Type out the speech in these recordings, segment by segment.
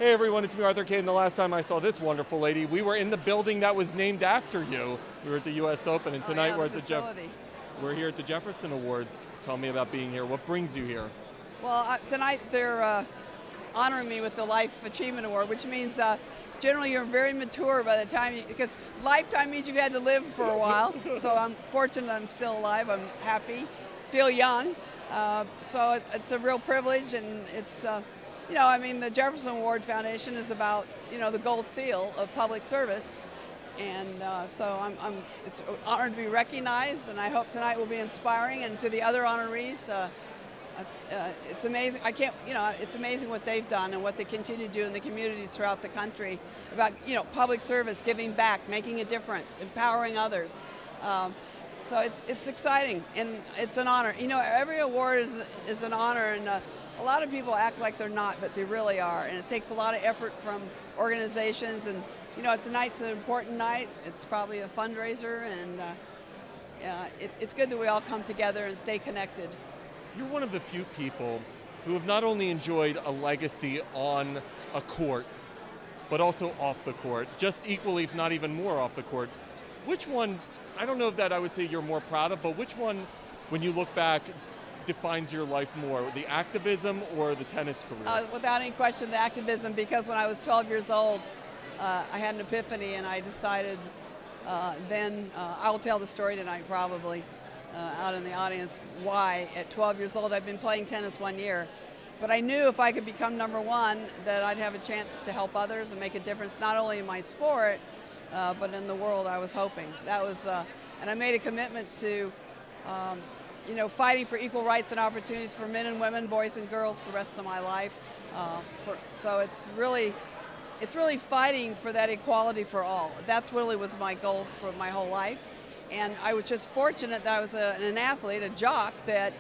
Hey everyone, it's me, Arthur Kade, and the last time I saw this wonderful lady, we were in the building that was named after you. We were at the US Open, and tonight we're here at the Jefferson Awards. Tell me about being here. What brings you here? Well, tonight they're honoring me with the Life Achievement Award, which means generally you're very mature by the time because lifetime means you've had to live for a while. So I'm fortunate I'm still alive. I'm happy, feel young. So it's a real privilege, and it's, I mean, the Jefferson Award Foundation is about, the gold seal of public service. And so it's an honor to be recognized, and I hope tonight will be inspiring. And to the other honorees, it's amazing. It's amazing what they've done and what they continue to do in the communities throughout the country about, public service, giving back, making a difference, empowering others. So it's exciting, and it's an honor. Every award is an honor, and a lot of people act like they're not, but they really are. And it takes a lot of effort from organizations. And tonight's an important night. It's probably a fundraiser, and it's good that we all come together and stay connected. You're one of the few people who have not only enjoyed a legacy on a court, but also off the court, just equally, if not even more off the court. Which one, I don't know if that I would say you're more proud of, but which one, when you look back, defines your life more, the activism or the tennis career? Without any question, the activism, because when I was 12 years old, I had an epiphany, and I decided I will tell the story tonight probably out in the audience why at 12 years old I've been playing tennis 1 year. But I knew if I could become #1 that I'd have a chance to help others and make a difference not only in my sport but in the world. I was hoping. That was, and I made a commitment to fighting for equal rights and opportunities for men and women, boys and girls the rest of my life. So it's really fighting for that equality for all. That's really was my goal for my whole life. And I was just fortunate that I was an athlete, a jock, that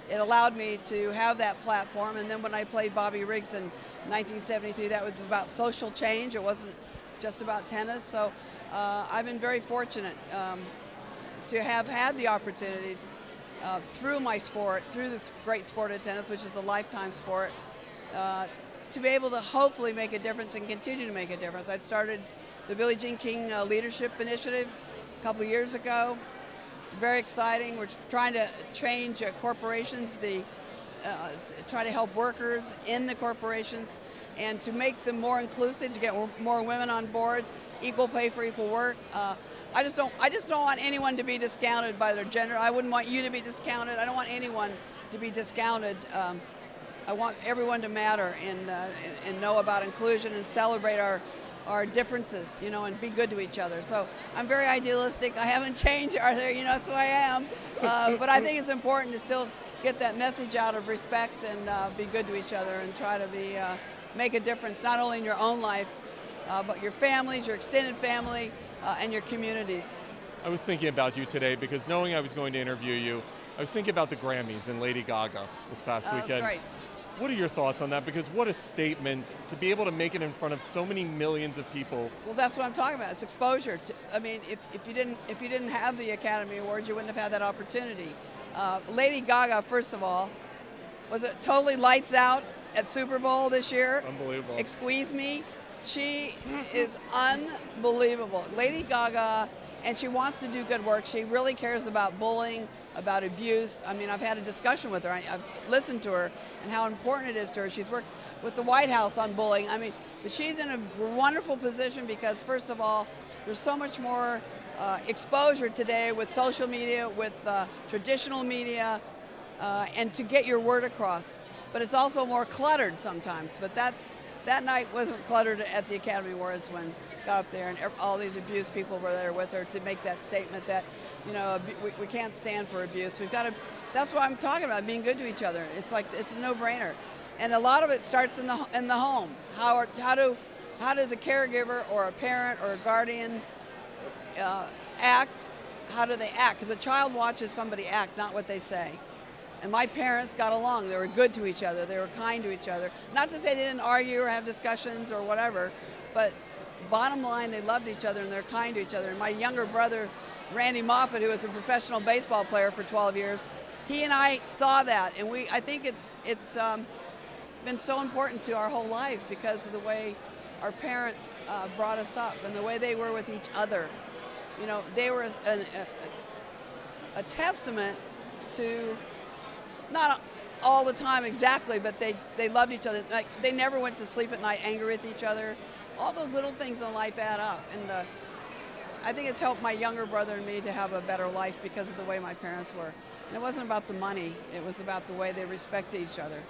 it allowed me to have that platform. And then when I played Bobby Riggs in 1973, that was about social change. It wasn't just about tennis. So I've been very fortunate to have had the opportunities through my sport, through this great sport of tennis, which is a lifetime sport, to be able to hopefully make a difference and continue to make a difference. I started the Billie Jean King Leadership Initiative a couple years ago. Very exciting. We're trying to change corporations, try to help workers in the corporations and to make them more inclusive, to get more women on boards, equal pay for equal work. I just don't want anyone to be discounted by their gender. I wouldn't want you to be discounted. I don't want anyone to be discounted. I want everyone to matter and know about inclusion and celebrate our differences, and be good to each other. So I'm very idealistic. I haven't changed, Arthur, that's who I am. But I think it's important to still get that message out of respect and be good to each other and try to make a difference, not only in your own life, but your families, your extended family, and your communities. I was thinking about you today because knowing I was going to interview you, I was thinking about the Grammys and Lady Gaga this past weekend. That's great. What are your thoughts on that? Because what a statement to be able to make it in front of so many millions of people. Well, that's what I'm talking about. It's exposure. I mean, if you didn't have the Academy Awards, you wouldn't have had that opportunity. Lady Gaga, first of all, was it totally lights out at Super Bowl this year? Unbelievable. Excuse me. She is unbelievable. Lady Gaga, and she wants to do good work. She really cares about bullying, about abuse. I mean, I've had a discussion with her. I've listened to her and how important it is to her. She's worked with the White House on bullying. I mean, but she's in a wonderful position because, first of all, there's so much more exposure today with social media, with traditional media, and to get your word across. But it's also more cluttered sometimes. But that night wasn't cluttered at the Academy Awards when got up there and all these abused people were there with her to make that statement that, we can't stand for abuse. We've got to, that's what I'm talking about, being good to each other. It's like, it's a no-brainer. And a lot of it starts in the home. How does a caregiver or a parent or a guardian act? How do they act? Because a child watches somebody act, not what they say. And my parents got along. They were good to each other. They were kind to each other. Not to say they didn't argue or have discussions or whatever, but bottom line, they loved each other and they're kind to each other. And my younger brother, Randy Moffat, who was a professional baseball player for 12 years, he and I saw that. And I think it's been so important to our whole lives because of the way our parents brought us up and the way they were with each other. You know, they were a testament to, not all the time exactly, but they loved each other. Like, they never went to sleep at night angry with each other. All those little things in life add up. And I think it's helped my younger brother and me to have a better life because of the way my parents were. And it wasn't about the money. It was about the way they respected each other.